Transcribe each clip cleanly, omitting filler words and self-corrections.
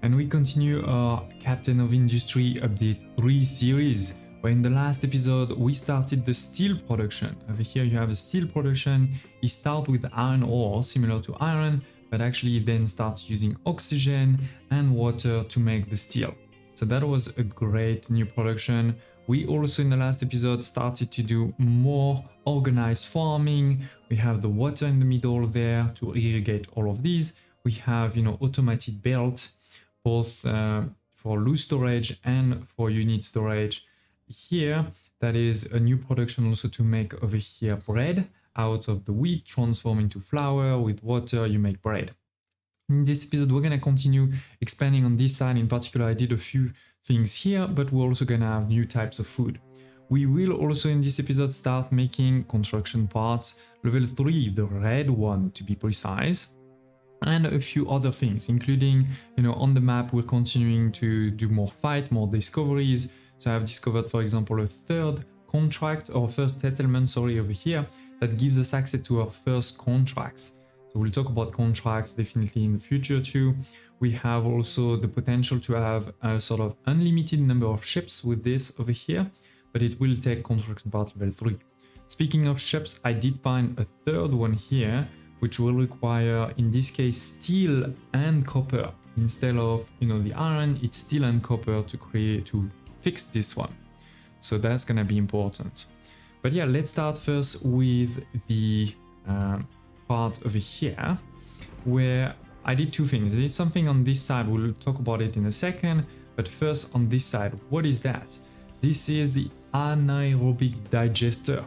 and we continue our Captain of Industry Update 3 series, where in the last episode we started the steel production. Over here you have a steel production. It starts with iron ore, similar to iron, but actually then starts using oxygen and water to make the steel. So that was a great new production. We also in the last episode started to do more organized farming. We have the water in the middle there to irrigate all of these. We have, automated belt, both for loose storage and for unit storage. Here, that is a new production also to make over here bread out of the wheat, transform into flour. With water, you make bread. In this episode, we're going to continue expanding on this side. In particular, I did a few things here, but we're also going to have new types of food. We will also in this episode start making construction parts, level 3, the red one to be precise, and a few other things, including, on the map, we're continuing to do more fight, more discoveries. So I've discovered, for example, a third contract or first settlement, over here, that gives us access to our first contracts. So we'll talk about contracts definitely in the future too. We have also the potential to have a sort of unlimited number of ships with this over here, but it will take construction part level 3. Speaking of ships, I did find a third one here, which will require, in this case, steel and copper. Instead of, the iron, it's steel and copper to fix this one. So that's gonna be important. But yeah, let's start first with the part over here, where I did two things. There's something on this side, we'll talk about it in a second, but first on this side, what is that? This is the anaerobic digester.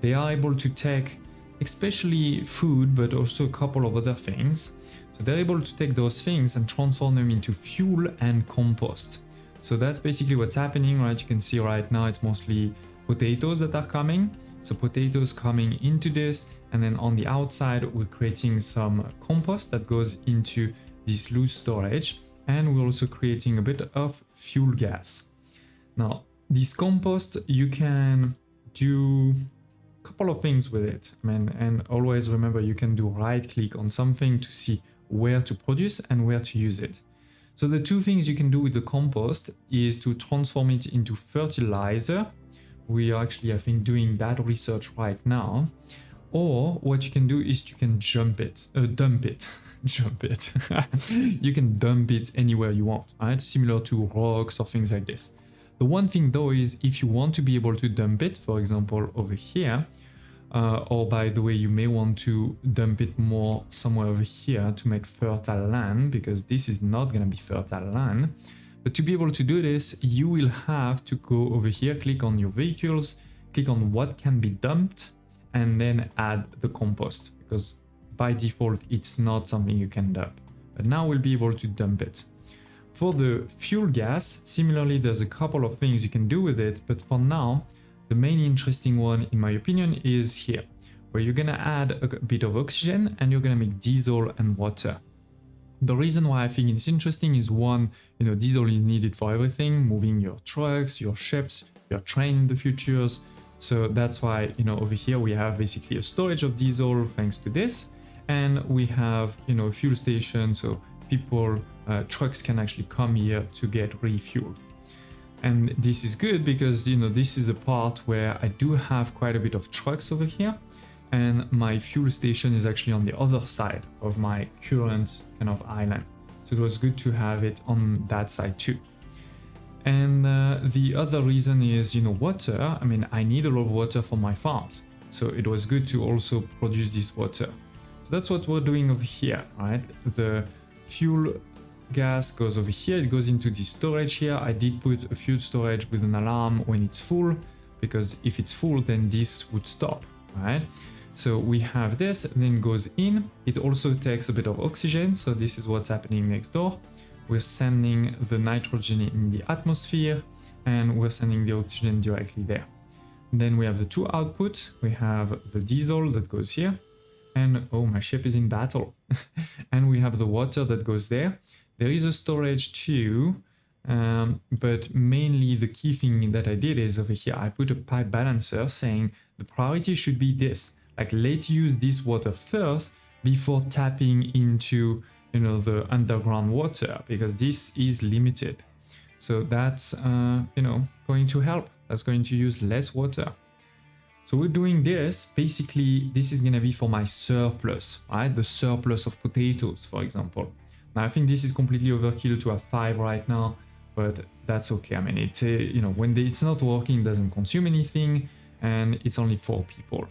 They are able to take especially food, but also a couple of other things. So they're able to take those things and transform them into fuel and compost. So that's basically what's happening, right? You can see right now it's mostly potatoes that are coming. So potatoes coming into this, and then on the outside we're creating some compost that goes into this loose storage, and we're also creating a bit of fuel gas. Now this compost, you can do a couple of things with it, and always remember you can do right click on something to see where to produce and where to use it. So the two things you can do with the compost is to transform it into fertilizer. We are actually, I think, doing that research right now. Or what you can do is you can dump it. You can dump it anywhere you want, right? Similar to rocks or things like this. The one thing though is if you want to be able to dump it, for example, over here, or by the way, you may want to dump it more somewhere over here to make fertile land, because this is not going to be fertile land. But to be able to do this, you will have to go over here, click on your vehicles, click on what can be dumped, and then add the compost, because by default, it's not something you can dump. But now we'll be able to dump it. For the fuel gas, similarly, there's a couple of things you can do with it, but for now, the main interesting one, in my opinion, is here, where you're gonna add a bit of oxygen and you're gonna make diesel and water. The reason why I think it's interesting is one, diesel is needed for everything, moving your trucks, your ships, your train in the futures. So that's why, over here we have basically a storage of diesel thanks to this, and we have, a fuel station, so people, trucks can actually come here to get refueled. And this is good because, this is a part where I do have quite a bit of trucks over here, and my fuel station is actually on the other side of my current kind of island. So it was good to have it on that side too. And the other reason is, water. I need a lot of water for my farms. So it was good to also produce this water. So that's what we're doing over here, right? The fuel gas goes over here, it goes into the storage here. I did put a fuel storage with an alarm when it's full, because if it's full, then this would stop, right? So we have this, and then goes in. It also takes a bit of oxygen, so this is what's happening next door. We're sending the nitrogen in the atmosphere, and we're sending the oxygen directly there. And then we have the two outputs. We have the diesel that goes here, and oh, my ship is in battle. And we have the water that goes there. There is a storage too, but mainly the key thing that I did is over here, I put a pipe balancer saying the priority should be this, like let's use this water first before tapping into you know, the underground water, because this is limited. So that's, you know, going to help. That's going to use less water. So we're doing this. Basically, this is going to be for my surplus, right? The surplus of potatoes, for example. Now, I think this is completely overkill to have 5 right now, but that's okay. I mean, it's, you know, when it's not working, it doesn't consume anything, and it's only 4 people.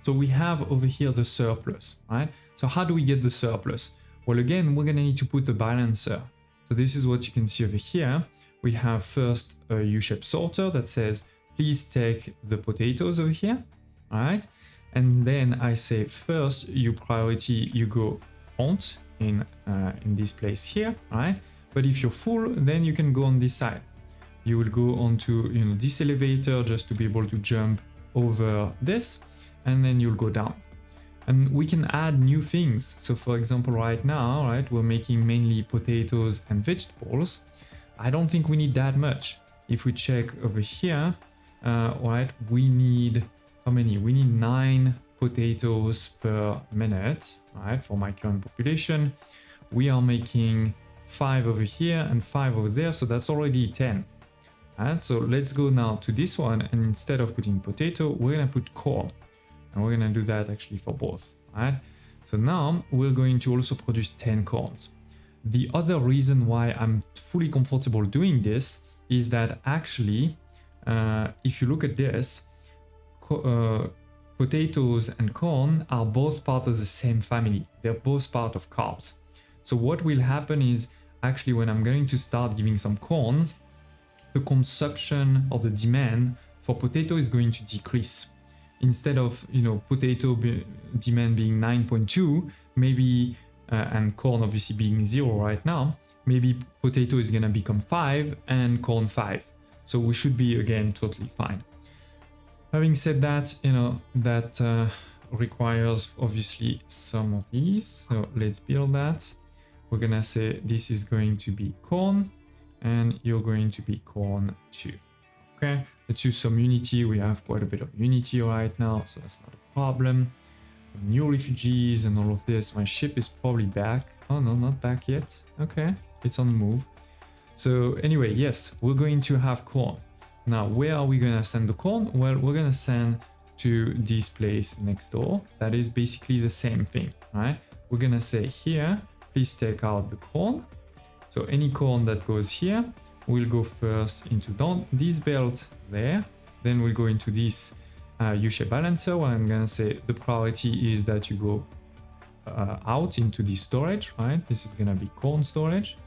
So we have over here the surplus, right? So how do we get the surplus? Well, again, we're going to need to put a balancer. So this is what you can see over here. We have first a U-shaped sorter that says, please take the potatoes over here, all right? And then I say first, you priority, you go count in this place here, right? But if you're full, then you can go on this side. You will go onto, you know, this elevator just to be able to jump over this, and then you'll go down. And we can add new things. So for example, right now, right, we're making mainly potatoes and vegetables. I don't think we need that much. If we check over here, right, we need, how many? We need 9 potatoes per minute, right, for my current population. We are making 5 over here and 5 over there, so that's already 10. Right, so let's go now to this one, and instead of putting potato, we're gonna put corn. And we're gonna do that actually for both, right? So now we're going to also produce 10 corns. The other reason why I'm fully comfortable doing this is that actually, if you look at this, potatoes and corn are both part of the same family. They're both part of carbs. So what will happen is actually when I'm going to start giving some corn, the consumption or the demand for potato is going to decrease. Instead of, you know, potato demand being 9.2, maybe, and corn obviously being 0 right now, maybe potato is gonna become 5 and corn 5. So we should be, again, totally fine. Having said that, you know, that requires obviously some of these. So let's build that. We're gonna say this is going to be corn, and you're going to be corn too. Okay, let's use some unity. We have quite a bit of unity right now, so that's not a problem. New refugees and all of this. My ship is probably back. Oh no, not back yet. Okay, it's on the move. So anyway, yes, we're going to have corn. Now, where are we gonna send the corn? Well, we're gonna send to this place next door. That is basically the same thing, right? We're gonna say here, please take out the corn. So any corn that goes here will go first into this belt there. Then we'll go into this U-shape balancer, where I'm gonna say the priority is that you go out into the storage, right? This is gonna be corn storage.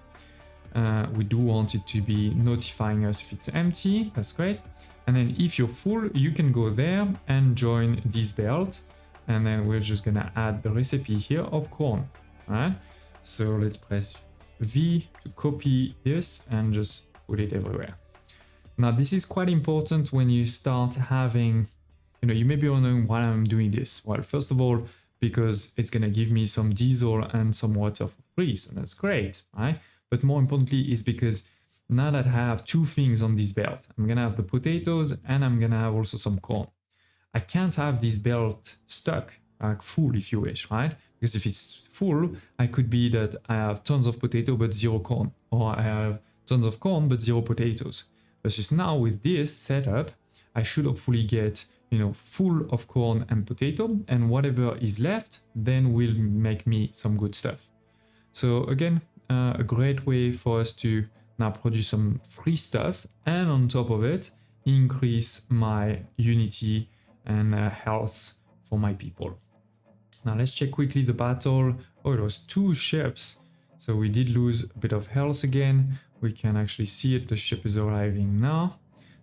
We do want it to be notifying us if it's empty. That's great. And then if you're full, you can go there and join this belt. And then we're just gonna add the recipe here of corn, right? So let's press V to copy this and just put it everywhere. Now, this is quite important when you start having, you know, you may be wondering why I'm doing this. Well, first of all, because it's gonna give me some diesel and some water for free, so that's great, right? But more importantly is because now that I have 2 things on this belt, I'm gonna have the potatoes and I'm gonna have also some corn. I can't have this belt stuck, like full if you wish, right? Because if it's full, I could be that I have tons of potato but 0 corn, or I have tons of corn but 0 potatoes. Versus now with this setup, I should hopefully get, you know, full of corn and potato, and whatever is left then will make me some good stuff. So again, a great way for us to now produce some free stuff, and on top of it, increase my unity and health for my people. Now let's check quickly the battle. Oh, it was 2 ships. So we did lose a bit of health again. We can actually see it. The ship is arriving now.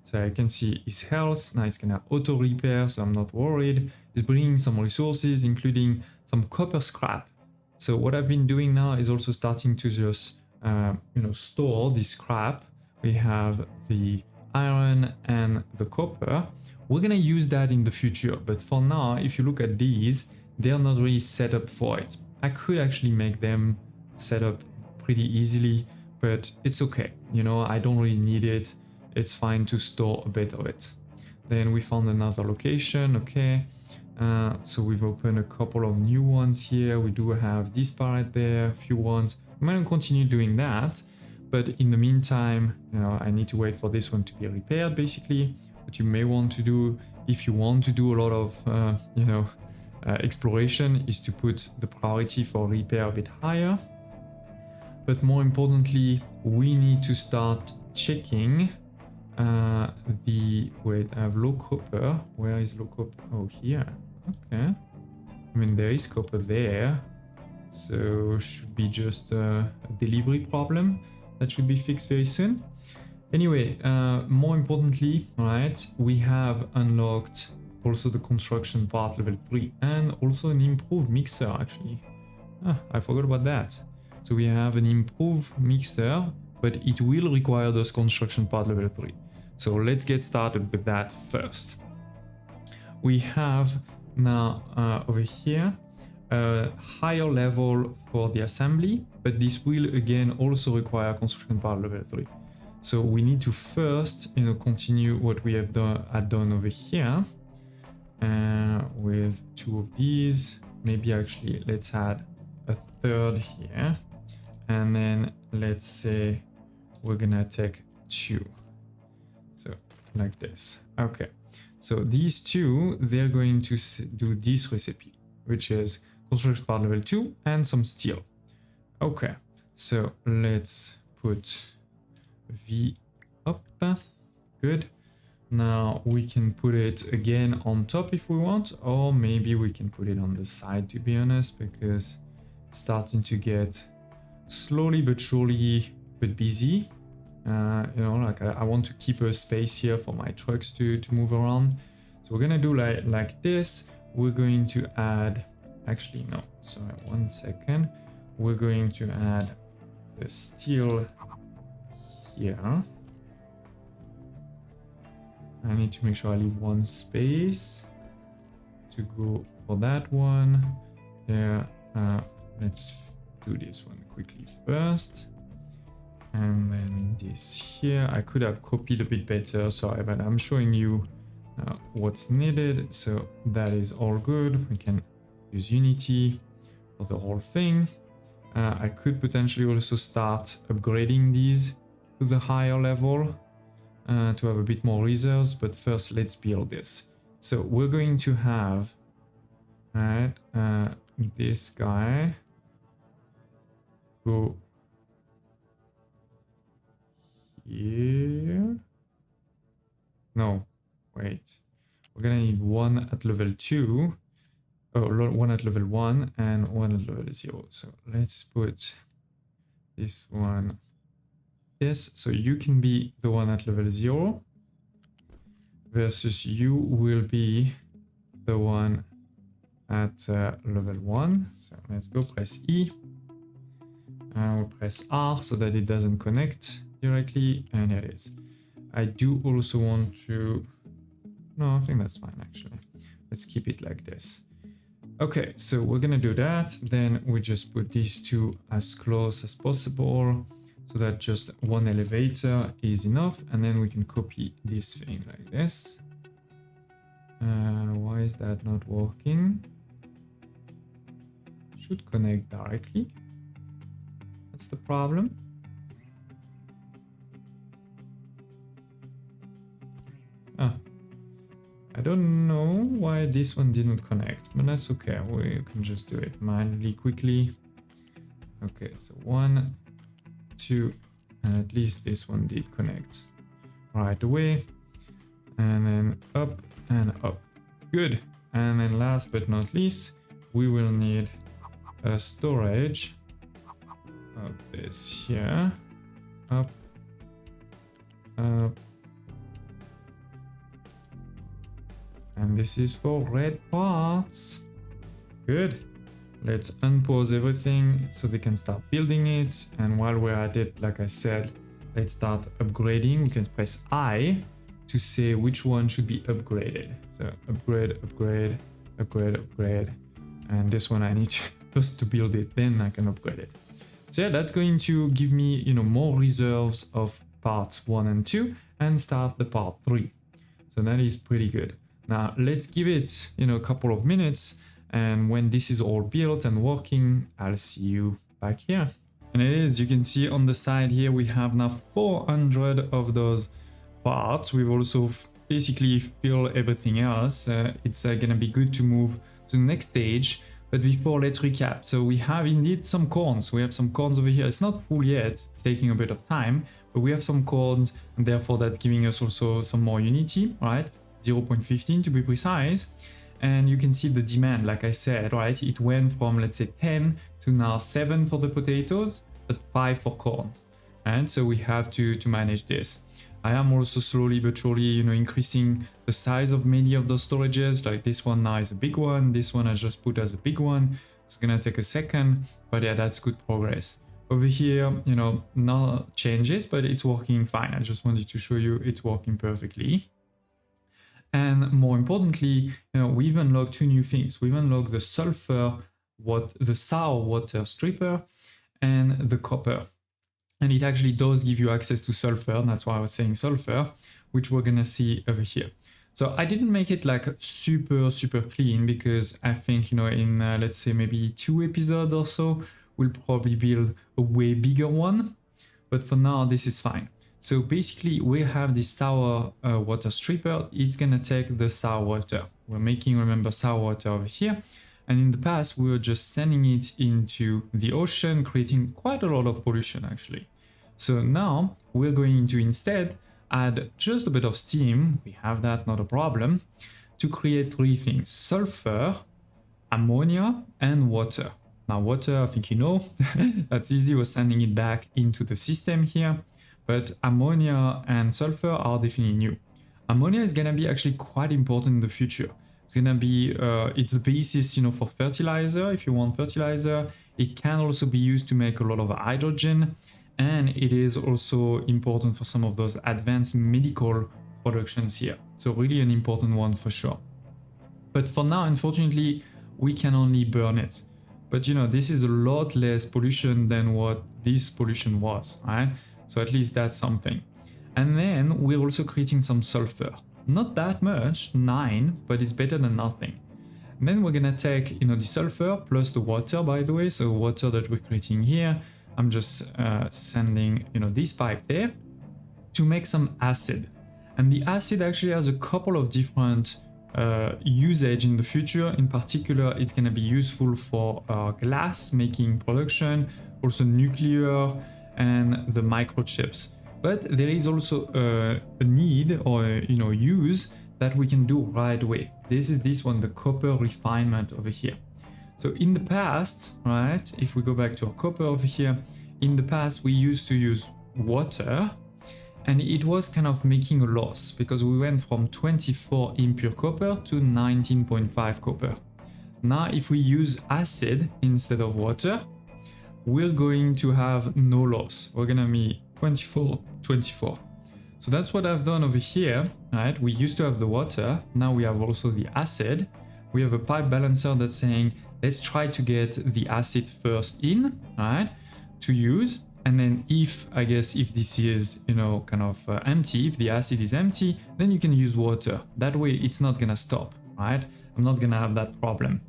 So I can see his health. Now it's gonna auto repair, so I'm not worried. It's bringing some resources, including some copper scrap. So what I've been doing now is also starting to just, you know, store this scrap. We have the iron and the copper. We're gonna use that in the future, but for now, if you look at these, they're not really set up for it. I could actually make them set up pretty easily, but it's okay. You know, I don't really need it. It's fine to store a bit of it. Then we found another location. Okay, So we've opened a couple of new ones here. We do have this part there, a few ones. I'm going to continue doing that. But in the meantime, I need to wait for this one to be repaired, basically. What you may want to do, if you want to do a lot of, exploration, is to put the priority for repair a bit higher. But more importantly, we need to start checking wait, I have low copper. Where is low copper? Oh, here. Okay. I mean, there is copper there. So should be just a delivery problem that should be fixed very soon. Anyway, more importantly, right, we have unlocked also the construction part level 3 and also an improved mixer actually. I forgot about that. So we have an improved mixer, but it will require those construction part level 3. So let's get started with that first. We have now over here a higher level for the assembly, but this will again also require construction part level 3. So we need to first, continue what we have done over here with 2 of these. Maybe actually let's add a third here, and then let's say we're gonna take 2. So like this. Okay. So these 2, they're going to do this recipe, which is construction part level 2 and some steel. Okay. So let's put V up. Good. Now we can put it again on top if we want, or maybe we can put it on the side, to be honest, because it's starting to get slowly but surely a bit busy. I want to keep a space here for my trucks to move around. So we're gonna do like this. We're going to add, actually no, sorry, 1 second. We're going to add the steel here. I need to make sure I leave 1 space to go for that one. Yeah, let's do this one quickly first. And then this here, I could have copied a bit better, sorry, but I'm showing you what's needed. So that is all good. We can use Unity for the whole thing. I could potentially also start upgrading these to the higher level to have a bit more reserves, but first let's build this. So we're going to have this guy go here. No, wait. We're gonna need 1 at level 2. Oh, 1 at level 1 and 1 at level 0. So let's put this one. Yes, so you can be the one at level 0 versus you will be the one at level 1. So let's go press E. We'll press R so that it doesn't connect directly, and it is. I do also want to... No, I think that's fine actually. Let's keep it like this. Okay, so we're gonna do that. Then we just put these 2 as close as possible, so that just 1 elevator is enough, and then we can copy this thing like this. Why is that not working? Should connect directly. That's the problem. I don't know why this one didn't connect, but that's okay. We can just do it manually quickly. Okay, so 1, 2, and at least this one did connect right away. And then up and up. Good. And then last but not least, we will need a storage of this here. Up, up. And this is for red parts. Good. Let's unpause everything so they can start building it. And while we're at it, like I said, let's start upgrading. We can press I to say which one should be upgraded. So upgrade, upgrade, upgrade, upgrade. And this one I need to first to build it, then I can upgrade it. So yeah, that's going to give me, more reserves of parts 1 and 2 and start the part 3. So that is pretty good. Now let's give it, a couple of minutes, and when this is all built and working, I'll see you back here. And it is, you can see on the side here, we have now 400 of those parts. We've also basically filled everything else. It's gonna be good to move to the next stage. But before, let's recap. So we have indeed some corns. We have some corns over here. It's not full yet. It's taking a bit of time, but we have some corns, and therefore that's giving us also some more unity, right? 0.15 to be precise. And you can see the demand, like I said, right? It went from, let's say, 10 to now 7 for the potatoes, but 5 for corns. And so we have to manage this. I am also slowly but surely, increasing the size of many of those storages. Like this one now is a big one. This one I just put as a big one. It's gonna take a second, but yeah, that's good progress. Over here, no changes, but it's working fine. I just wanted to show you it's working perfectly. And more importantly, we've unlocked 2 new things. We've unlocked the the sour water stripper, and the copper. And it actually does give you access to sulfur. That's why I was saying sulfur, which we're gonna see over here. So I didn't make it like super clean, because I think, in let's say maybe 2 episodes or so, we'll probably build a way bigger one. But for now, this is fine. So basically, we have this sour water stripper. It's gonna take the sour water. We're making, remember, sour water over here. And in the past, we were just sending it into the ocean, creating quite a lot of pollution, actually. So now we're going to instead add just a bit of steam. We have that, not a problem, to create 3 things: sulfur, ammonia, and water. Now water, I think that's easy. We're sending it back into the system here. But ammonia and sulfur are definitely new. Ammonia is gonna be actually quite important in the future. It's gonna be, it's the basis, for fertilizer. If you want fertilizer, it can also be used to make a lot of hydrogen, and it is also important for some of those advanced medical productions here. So really an important one for sure. But for now, unfortunately, we can only burn it. But this is a lot less pollution than what this pollution was, right? So at least that's something. And then we're also creating some sulfur. Not that much, 9, but it's better than nothing. And then we're gonna take, the sulfur plus the water, by the way. So water that we're creating here, I'm just sending, this pipe there to make some acid. And the acid actually has a couple of different usage in the future. In particular, it's gonna be useful for glass making production, also nuclear, and the microchips. But there is also a need or use that we can do right away. This is this one, the copper refinement over here. So in the past, right, if we go back to our copper over here, in the past we used to use water, and it was kind of making a loss because we went from 24 impure copper to 19.5 copper. Now if we use acid instead of water, we're going to have no loss. We're gonna be 24. So that's what I've done over here, right? We used to have the water, now we have also the acid. We have a pipe balancer that's saying, let's try to get the acid first in, right, to use. And then if this is, empty, if the acid is empty, then you can use water. That way it's not gonna stop, right? I'm not gonna have that problem.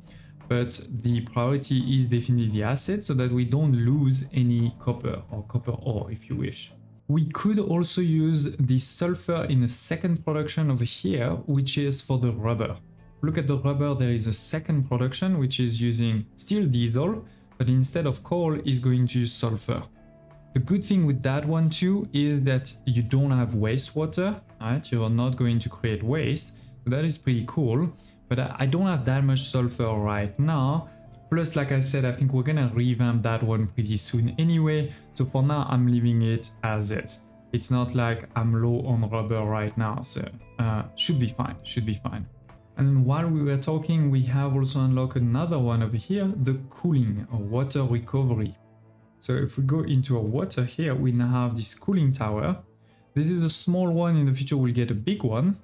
But the priority is definitely the acid so that we don't lose any copper or copper ore, if you wish. We could also use the sulfur in a second production over here, which is for the rubber. Look at the rubber, there is a second production which is using still diesel, but instead of coal is going to use sulfur. The good thing with that one too is that you don't have wastewater, right? You're not going to create waste, so that is pretty cool. But I don't have that much sulfur right now. Plus, like I said, I think we're gonna revamp that one pretty soon anyway. So for now, I'm leaving it as is. It's not like I'm low on rubber right now, so should be fine. And while we were talking, we have also unlocked another one over here, the cooling or water recovery. So if we go into our water here, we now have this cooling tower. This is a small one, in the future we'll get a big one.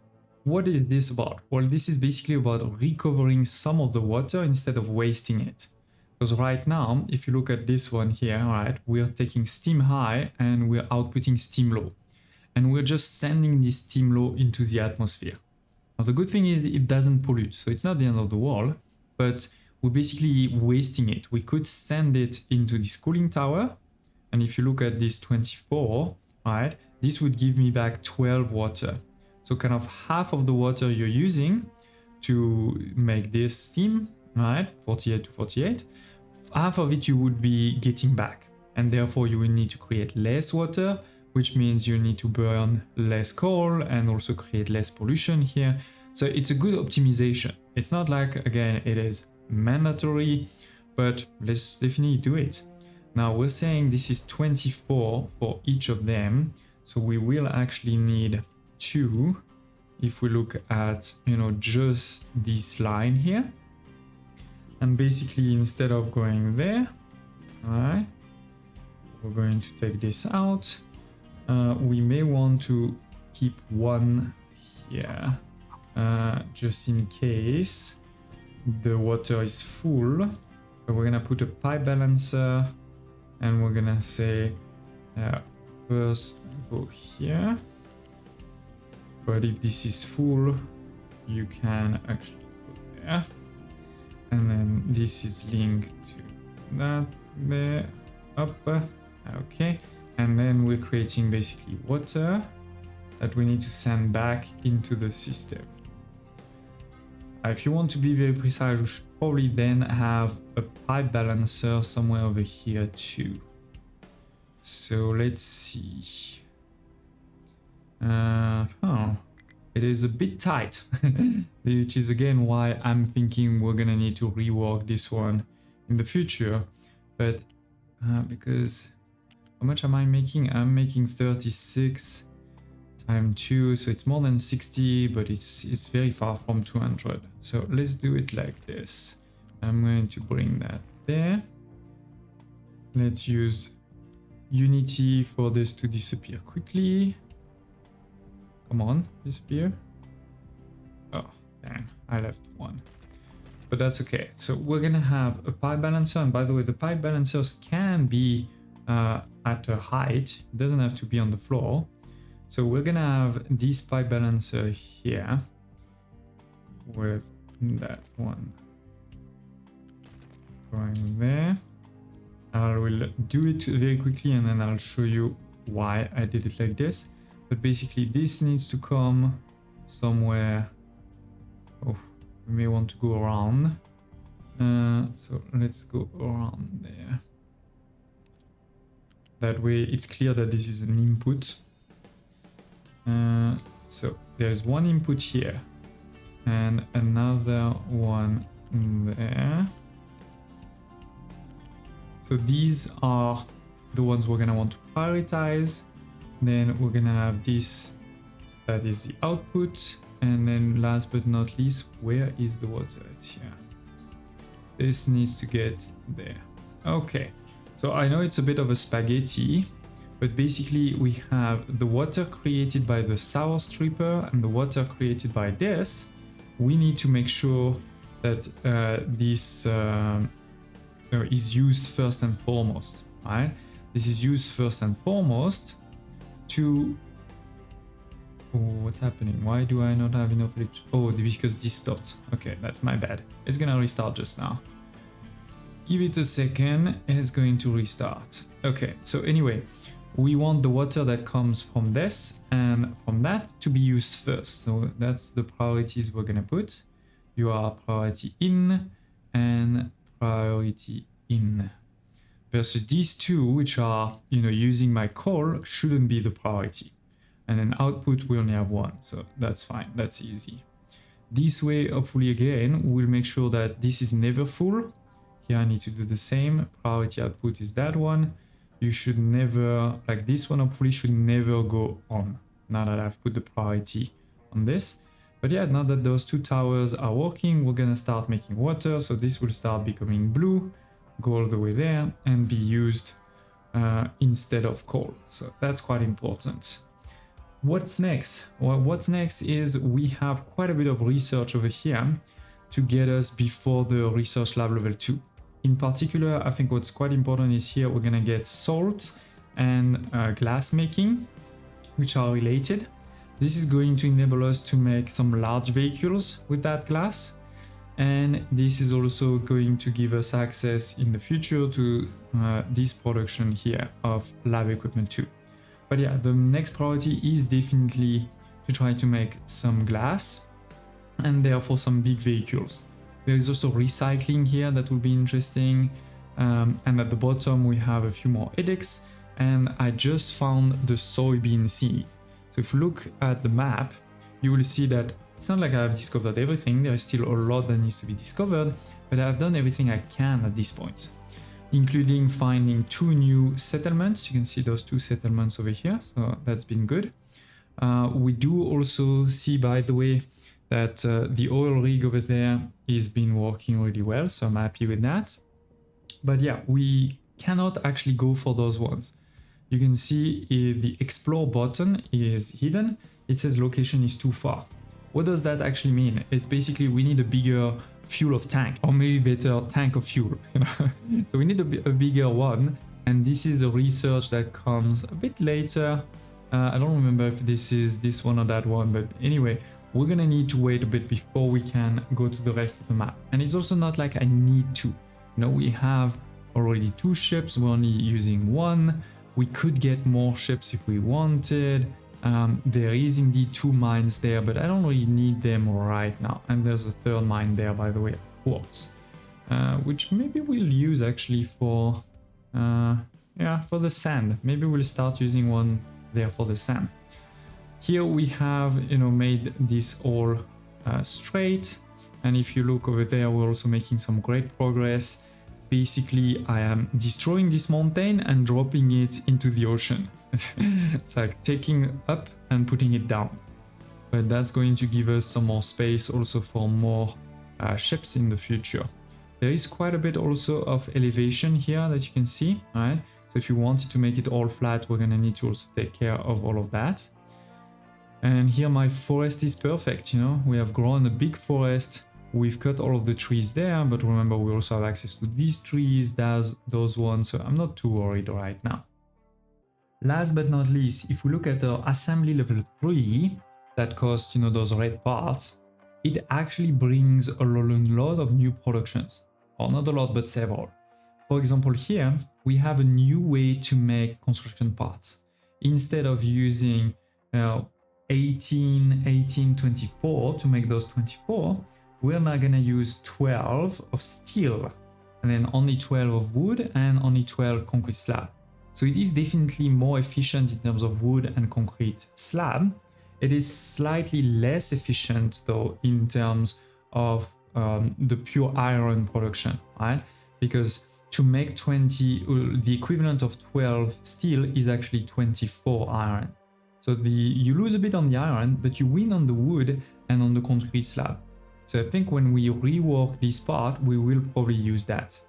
What is this about? Well, this is basically about recovering some of the water instead of wasting it. Because right now, if you look at this one here, right, we're taking steam high and we're outputting steam low. And we're just sending this steam low into the atmosphere. Now the good thing is it doesn't pollute, so it's not the end of the world, but we're basically wasting it. We could send it into this cooling tower, and if you look at this 24, right, this would give me back 12 water. So kind of half of the water you're using to make this steam, right, 48 to 48, half of it you would be getting back, and therefore you will need to create less water, which means you need to burn less coal and also create less pollution here. So it's a good optimization. It's not like, again, it is mandatory, but let's definitely do it. Now we're saying this is 24 for each of them, so we will actually need 2 if we look at, you know, just this line here. And basically instead of going there, all right, we're going to take this out. We may want to keep 1 here, just in case the water is full. So we're gonna put a pipe balancer, and we're gonna say first go here, but if this is full you can actually go there, and then this is linked to that there, up, okay, and then we're creating basically water that we need to send back into the system. If you want to be very precise, we should probably then have a pipe balancer somewhere over here too. So let's see. It is a bit tight, which is again why I'm thinking we're gonna need to rework this one in the future. But because how much am I making? I'm making 36 times 2, so it's more than 60, but it's very far from 200. So let's do it like this. I'm going to bring that there. Let's use Unity for this to disappear quickly. Come on, disappear. Oh, dang, I left 1. But that's okay. So we're gonna have a pipe balancer, and by the way, the pipe balancers can be at a height. It doesn't have to be on the floor. So we're gonna have this pipe balancer here with that one going there. I will do it very quickly and then I'll show you why I did it like this. But basically this needs to come somewhere. Oh, we may want to go around. So let's go around there. That way it's clear that this is an input. So there's one input here and another one there. So these are the ones we're gonna want to prioritize. Then we're gonna have this, that is the output. And then last but not least, where is the water? It's here. This needs to get there. Okay, so I know it's a bit of a spaghetti, but basically we have the water created by the sour stripper and the water created by this. We need to make sure that this is used first and foremost, right? This is used first and foremost to... Oh, what's happening? Why do I not have enough electricity? Oh, because this stopped. Okay, that's my bad. It's gonna restart just now. Give it a second, it's going to restart. Okay, so anyway, we want the water that comes from this and from that to be used first. So that's the priorities we're gonna put. You are priority in and priority in. Versus these two, which are, you know, using my coal, shouldn't be the priority. And then output, we only have one. So that's fine, that's easy. This way, hopefully again, we'll make sure that this is never full. Here I need to do the same. Priority output is that one. You should never, like this one hopefully should never go on. Now that I've put the priority on this. But yeah, now that those two towers are working, we're gonna start making water. So this will start becoming blue, go all the way there and be used instead of coal. So that's quite important. What's next? Well, what's next is we have quite a bit of research over here to get us before the research lab level 2. In particular, I think what's quite important is here we're gonna get salt and glass making, which are related. This is going to enable us to make some large vehicles with that glass. And this is also going to give us access in the future to this production here of lab equipment too. But yeah, the next priority is definitely to try to make some glass and therefore some big vehicles. There is also recycling here that will be interesting. And at the bottom we have a few more edicts, and I just found the soybean seed. So if you look at the map, you will see that it's not like I've discovered everything. There is still a lot that needs to be discovered, but I've done everything I can at this point, including finding 2 new settlements. You can see those 2 settlements over here, so that's been good. We do also see, by the way, that the oil rig over there is been working really well, so I'm happy with that. But yeah, we cannot actually go for those ones. You can see the explore button is hidden. It says location is too far. What does that actually mean? It's basically we need a bigger fuel of tank, or maybe better tank of fuel. So we need a bigger one, and this is a research that comes a bit later. I don't remember if this is this one or that one, but anyway, we're gonna need to wait a bit before we can go to the rest of the map. And it's also not like I need to. We have already 2 ships, we're only using 1. We could get more ships if we wanted. There is indeed 2 mines there, but I don't really need them right now. And there's a 3rd mine there, by the way, of course, which maybe we'll use actually for, for the sand. Maybe we'll start using one there for the sand. Here we have, made this all straight. And if you look over there, we're also making some great progress. Basically, I am destroying this mountain and dropping it into the ocean. It's like taking up and putting it down. But that's going to give us some more space also for more ships in the future. There is quite a bit also of elevation here that you can see, right? So if you wanted to make it all flat, we're gonna need to also take care of all of that. And here my forest is perfect, we have grown a big forest. We've cut all of the trees there, but remember we also have access to these trees, those ones, so I'm not too worried right now. Last but not least, if we look at our assembly level 3, that costs, those red parts, it actually brings a lot of new productions. Or not a lot, but several. For example, here, we have a new way to make construction parts. Instead of using 18, 24 to make those 24, we're now gonna use 12 of steel, and then only 12 of wood and only 12 concrete slab. So it is definitely more efficient in terms of wood and concrete slab. It is slightly less efficient though in terms of the pure iron production, right? Because to make 20, the equivalent of 12 steel is actually 24 iron. So you lose a bit on the iron, but you win on the wood and on the concrete slab. So I think when we rework this part, we will probably use that.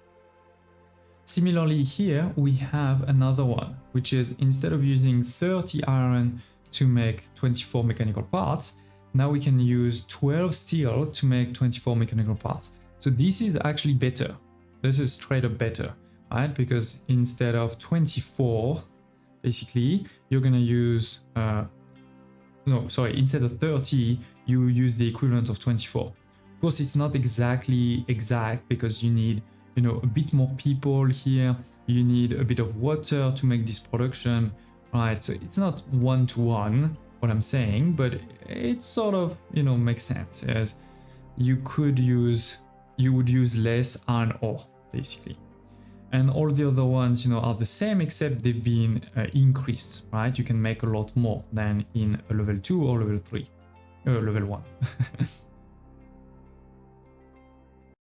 Similarly here, we have another one, which is instead of using 30 iron to make 24 mechanical parts, now we can use 12 steel to make 24 mechanical parts. So this is actually better. This is straight up better, right? Because instead of 24, basically, you're gonna use, instead of 30, you use the equivalent of 24. Of course, it's not exactly exact because you need, a bit more people here. You need a bit of water to make this production, right? So it's not one-to-one what I'm saying, but it sort of, makes sense as you would use less iron ore, basically. And all the other ones, are the same, except they've been increased, right? You can make a lot more than in a level 2 or level 3, level 1.